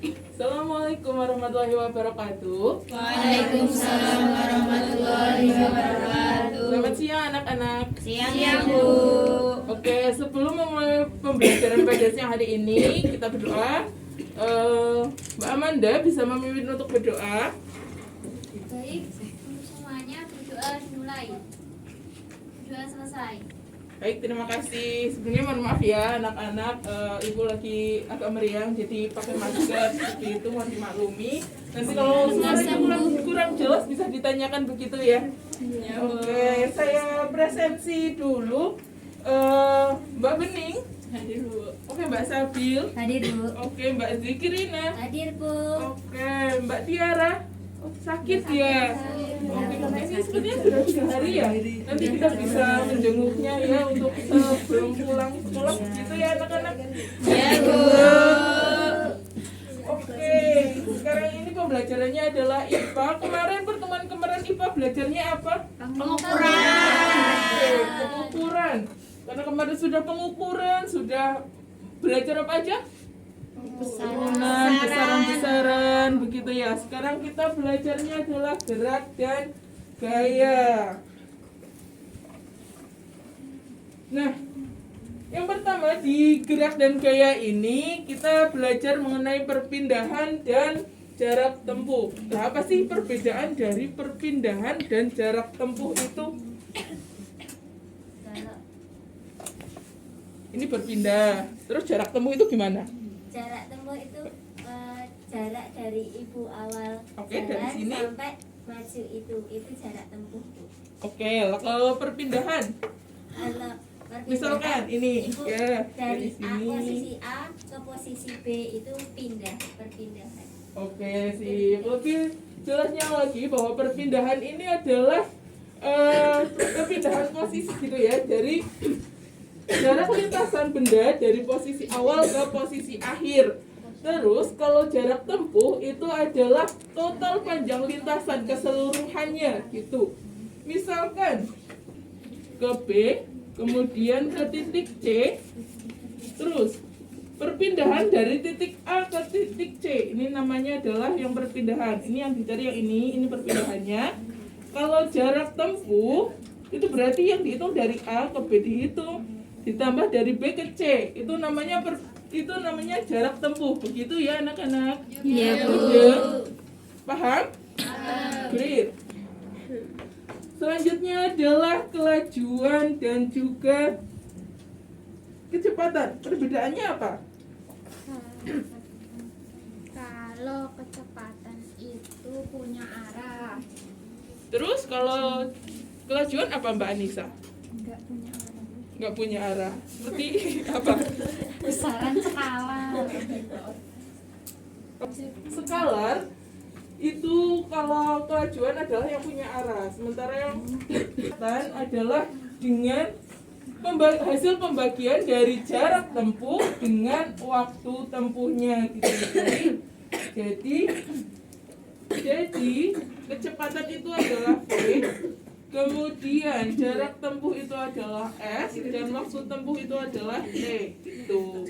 Assalamualaikum warahmatullahi wabarakatuh. Waalaikumsalam warahmatullahi wabarakatuh. Selamat siang anak-anak. Siang, Bu. Oke, sebelum memulai pembelajaran pada siang hari ini, kita berdoa. Mbak Amanda bisa memimpin untuk berdoa. Baik, semuanya berdoa dimulai. Berdoa selesai. Baik, terima kasih. Sebelumnya mohon maaf ya anak-anak, ibu lagi agak meriang jadi pakai masker seperti itu, mohon dimaklumi. Nanti kalau suaranya kurang jelas bisa ditanyakan begitu ya. Oke, saya presensi dulu. Mbak Bening hadir dulu. Oke, Mbak Sabil. Hadir, Bu. Oke, Mbak Zikirina. Hadir, Bu. Oke, Mbak Tiara. Oh, sakit ya. Oke, karena ini sebenarnya sudah 3 hari ya. Nanti kita bisa menjenguknya ya untuk belum pulang sekolah gitu ya anak-anak. Ya, Bu. Oke, sekarang ini pembelajarannya adalah IPA. Kemarin pertemuan kemarin IPA belajarnya apa? Oke, pengukuran. Karena kemarin sudah pengukuran, sudah belajar apa aja? Besaran, begitu ya. Sekarang kita belajarnya adalah gerak dan gaya. Nah, yang pertama di gerak dan gaya ini kita belajar mengenai perpindahan dan jarak tempuh. Nah, apa sih perbedaan dari perpindahan dan jarak tempuh itu? Ini berpindah. Terus jarak tempuh itu gimana? Jarak tempuh itu jarak dari ibu awal Oke, dari jalan sini. sampai maju itu jarak tempuh. Oke, kalau perpindahan, Kalau perpindahan, misalkan ini Ibu ya dari dari sini. posisi A ke posisi B itu pindah, perpindahan. Oke, sih. Lebih jelasnya lagi bahwa perpindahan ini adalah perpindahan posisi gitu ya, dari jarak lintasan benda dari posisi awal ke posisi akhir. Terus kalau jarak tempuh itu adalah total panjang lintasan keseluruhannya gitu. Misalkan ke B, kemudian ke titik C, terus perpindahan dari titik A ke titik C. Ini namanya adalah yang perpindahan. Ini yang dicari yang ini perpindahannya. Kalau jarak tempuh itu berarti yang dihitung dari A ke B dihitung, ditambah dari B ke C. Itu namanya jarak tempuh. Begitu ya anak-anak? Iya, Bu. Ya. Paham? Great. Selanjutnya adalah kelajuan dan juga kecepatan. Perbedaannya apa? Kalau kecepatan itu punya arah, Terus kalau kelajuan apa Mbak Anissa? enggak punya arah. Nggak punya arah. Seperti apa? Besaran skala. Skalar itu kalau kelajuan adalah yang punya arah, sementara yang kecepatan adalah dengan hasil pembagian dari jarak tempuh dengan waktu tempuhnya gitu. Jadi kecepatan itu adalah V, kemudian jarak tempuh itu adalah S, dan waktu tempuh itu adalah T gitu.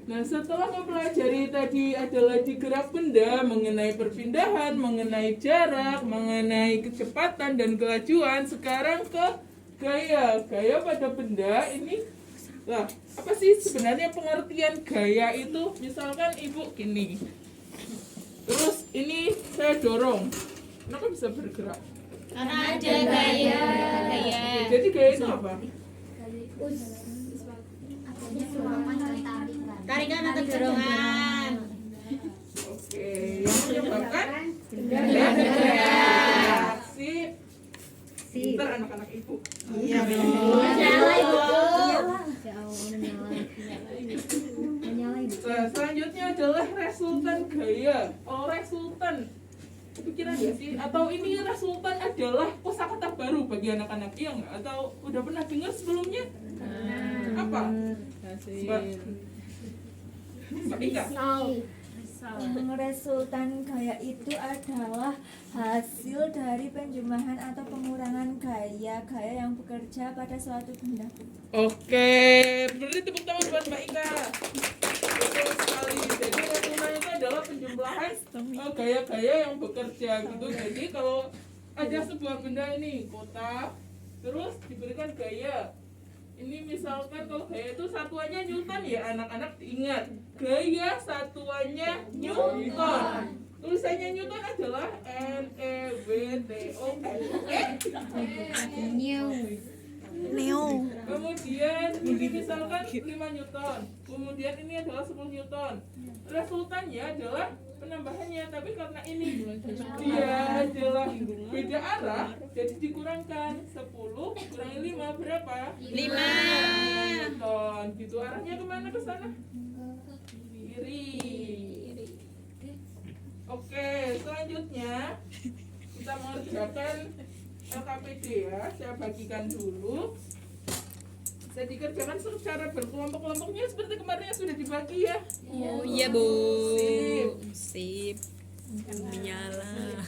Nah, setelah mempelajari tadi adalah di gerak benda, mengenai perpindahan, mengenai jarak, mengenai kecepatan dan kelajuan, sekarang ke gaya. Gaya pada benda ini, lah, apa sih sebenarnya pengertian gaya itu? Misalkan ibu gini, terus ini saya dorong, kenapa bisa bergerak? Karena ada gaya. Jadi gaya itu apa? Tarikan atau dorongan. Oke, yang menyebabkan benda bergerak. Pintar anak-anak ibu. Iya, Bu. Menyala, Ibu. Selanjutnya adalah resultan gaya. Oh, resultan. Kepikiran nggak sih? Atau ini resultan adalah kosakata baru bagi anak-anak, iya nggak? Atau udah pernah dengar sebelumnya? Apa? Mbak Ika? Resultan gaya itu adalah hasil dari penjumlahan atau pengurangan gaya yang bekerja pada suatu benda. Oke, beri tepuk tangan buat Mbak Ika. Oke, gaya-gaya yang bekerja gitu. Jadi kalau ada sebuah benda ini kotak, terus diberikan gaya. Ini misalkan kalau gaya itu satuannya Newton ya anak-anak ingat. Gaya satuannya Newton. Tulisannya Newton adalah Newton. Kemudian ini misalkan 5 Newton. Kemudian ini adalah 10 Newton. Resultannya adalah penambahannya, tapi karena ini dia adalah beda arah, jadi dikurangkan 10 kurangi 5 berapa? 5 Newton. Gitu arahnya kemana ke sana? Kiri. Oke, selanjutnya kita mengerjakan LKPD ya. Saya bagikan dulu. Bisa dikerjakan secara berkelompok-kelompoknya seperti kemarin yang sudah dibagi ya. Oh iya Bu. Sip. Sip. Menyala.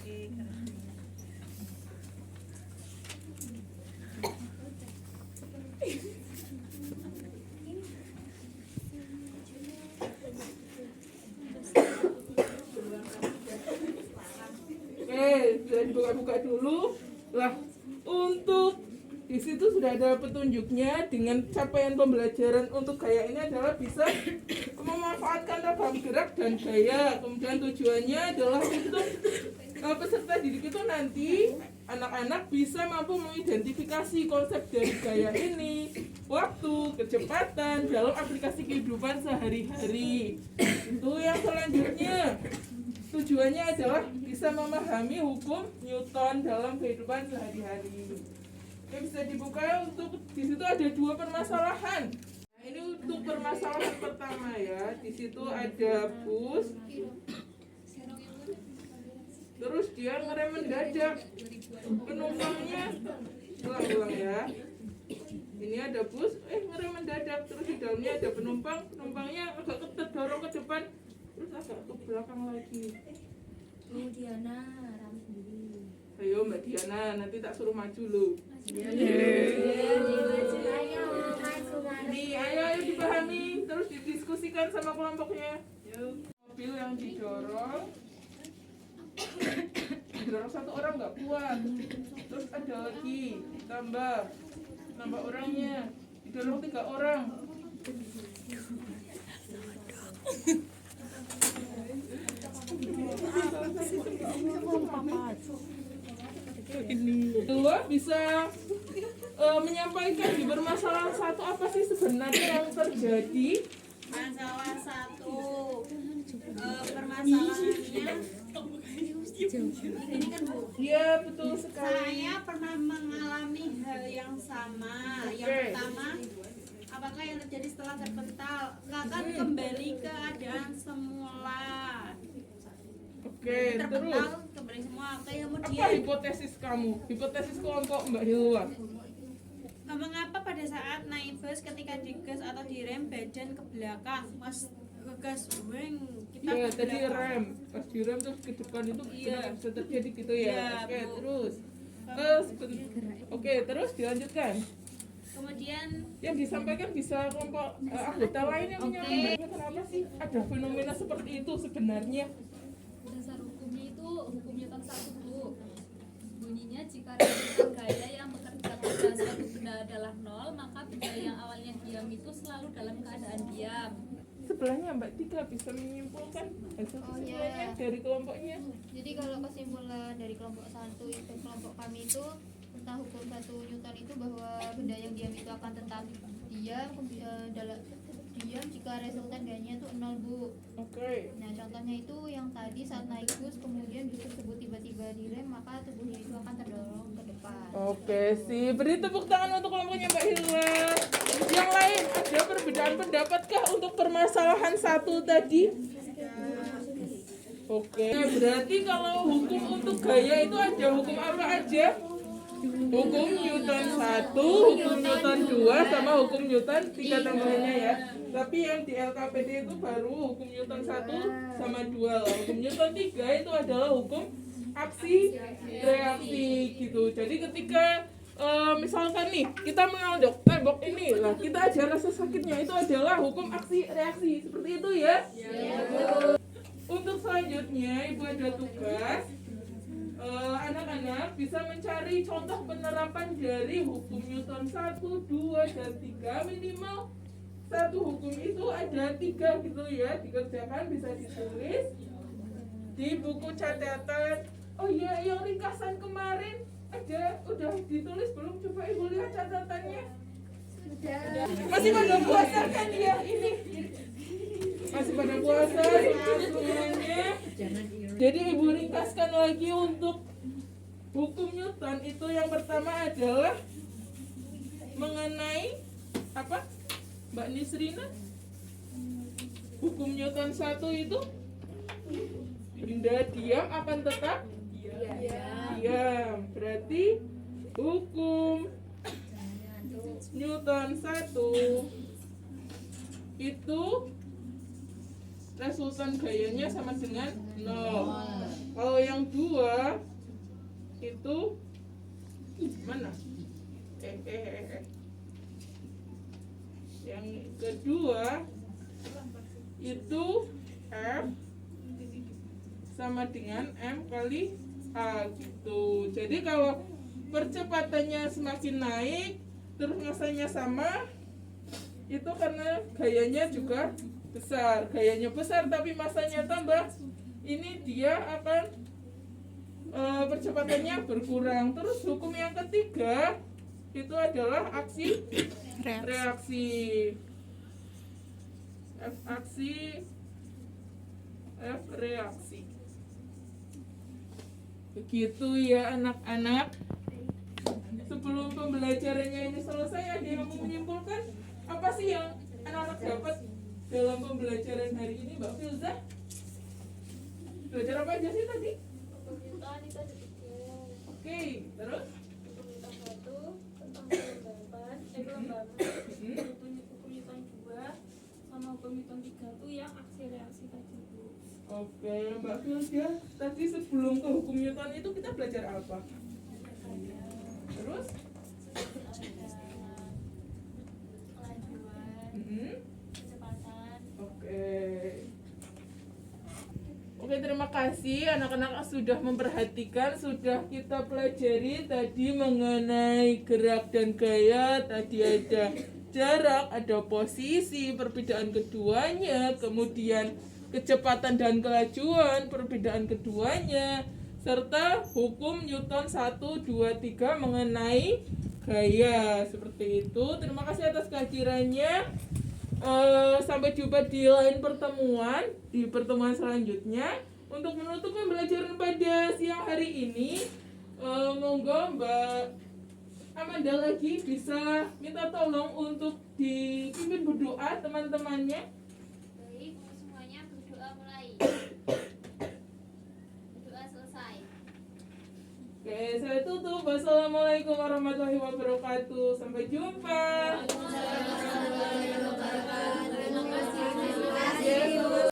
Oke, sudah dibuka-buka dulu. Lah, untuk di situ sudah ada petunjuknya dengan capaian pembelajaran untuk gaya ini adalah bisa memanfaatkan ragam gerak dan gaya. Kemudian tujuannya adalah untuk peserta didik itu nanti anak-anak bisa mampu mengidentifikasi konsep dari gaya ini, waktu, kecepatan dalam aplikasi kehidupan sehari-hari. Itu yang selanjutnya. Tujuannya adalah bisa memahami hukum Newton dalam kehidupan sehari-hari. Oke, bisa dibuka untuk di situ ada 2 permasalahan. Nah, ini untuk permasalahan pertama ya. Di situ ada bus. Terus dia ngerem mendadak. Penumpangnya ulang-ulang ya. Ini ada bus, ngerem mendadak. Terus di dalamnya ada penumpangnya agak terdorong ke depan. Terus agak ke belakang lagi. Diana ram sendiri. Ayo Mbak Diana, nanti tak suruh maju loh. Nih, ayo dipahami, terus didiskusikan sama kelompoknya. Mobil yang didorong satu orang nggak kuat. Terus ada lagi, tambah orangnya, didorong 3 orang. Kedua bisa menyampaikan di permasalahan 1 apa sih sebenarnya yang terjadi. Masalah 1 permasalahannya ini kan Bu. Iya betul sekali. Saya pernah mengalami hal yang sama. Yang pertama, apakah yang terjadi setelah terpental akan kembali ke keadaan semula. Oke, terus Terpental kembali semua. Oke, apa kemudian hipotesis kamu? Hipotesis kelompok Mbak Hilwa. mengapa pada saat naik bus ketika digas atau direm badan ke belakang, pas ngegas weng kita Iya, ke tadi belakang. rem, pas direm terus ke depan itu Iya. bisa terjadi gitu ya. Iya, Oke, Bu. terus. Oke, terus dilanjutkan. Kemudian Yang disampaikan bisa kelompok anggota lain yang menyampaikan kenapa sih ada fenomena seperti itu sebenarnya. Dasar hukumnya itu hukum Newton 1 Bu. Bunyinya jika rentang gaya yang bekerja pada suatu benda adalah 0, maka benda yang awalnya diam itu selalu dalam keadaan diam. Sebelahnya Mbak Tika bisa menyimpulkan hasil kesimpulannya dari kelompoknya. Jadi kalau kesimpulan dari kelompok 1 itu kelompok kami itu tentang hukum 1 Newton itu bahwa benda yang diam itu akan tetap diam dalam diam jika resultan gayanya itu 0 Bu. Oke. Nah contohnya itu yang tadi saat naik bus kemudian bus tersebut tiba-tiba direm maka tubuhnya itu akan terdorong ke depan. Oke, sih. Beri tepuk tangan untuk kelompoknya Mbak Hilwa. Yang lain ada perbedaan pendapatkah untuk permasalahan 1 tadi? Oke, berarti kalau hukum untuk gaya itu ada hukum apa aja? Hukum Newton 1, hukum Newton 2, sama hukum Newton 3 tambahannya ya. Tapi yang di LKPD itu baru hukum Newton 1 sama 2 lah. Hukum Newton 3 itu adalah hukum aksi reaksi gitu. Jadi ketika misalkan nih kita menodok tembok ini lah, kita ada rasa sakitnya, itu adalah hukum aksi reaksi seperti itu ya. Untuk selanjutnya Ibu ada tugas, anak-anak bisa mencari contoh penerapan dari hukum Newton 1, 2, dan 3. Minimal satu hukum itu ada 3 gitu ya. Dikerjakan, bisa ditulis di buku catatan. Oh iya, yang ringkasan kemarin udah ditulis belum? Coba Ibu lihat catatannya. Masih pada puasa kan ya ini? Masih pada puasa semuanya. Jadi Ibu ringkaskan lagi untuk hukum Newton itu. Yang pertama adalah mengenai apa, Mbak Nisrina? Hukum Newton 1 itu benda diam akan tetap diam. Berarti hukum Newton 1 itu resultan gayanya sama dengan 0. Kalau yang 2 itu mana? Yang kedua itu F sama dengan M kali A gitu. Jadi kalau percepatannya semakin naik terus masanya sama, itu karena gayanya juga besar. Gayanya besar tapi masanya tambah, ini dia akan percepatannya berkurang. Terus hukum yang ketiga itu adalah aksi reaksi. F aksi, F reaksi. Begitu ya anak-anak. Sebelum pembelajarannya ini selesai, ada yang mau menyimpulkan apa sih yang anak-anak dapat dalam pembelajaran hari ini, Mbak Filza? Belajar apa aja sih tadi? Oke, terus? Sama hukum Newton 3 itu yang aksi reaksi tadi itu. Oke, Mbak Filza, tadi sebelum ke hukum Newton itu kita belajar apa? Terus? Oke, terima kasih anak-anak sudah memperhatikan. Sudah kita pelajari tadi mengenai gerak dan gaya. Tadi ada jarak, ada posisi, perbedaan keduanya, kemudian kecepatan dan kelajuan, perbedaan keduanya, serta hukum Newton 1, 2, 3 mengenai gaya. Seperti itu. Terima kasih atas kehadirannya. Sampai jumpa di lain pertemuan, di pertemuan selanjutnya. Untuk menutup pembelajaran pada siang hari ini, monggo Mbak Amanda lagi bisa minta tolong untuk dipimpin berdoa teman-temannya. Baik, semuanya berdoa mulai. Berdoa selesai. Oke, saya tutup. Wassalamualaikum warahmatullahi wabarakatuh. Sampai jumpa. Waalaikumsalam warahmatullahi wabarakatuh.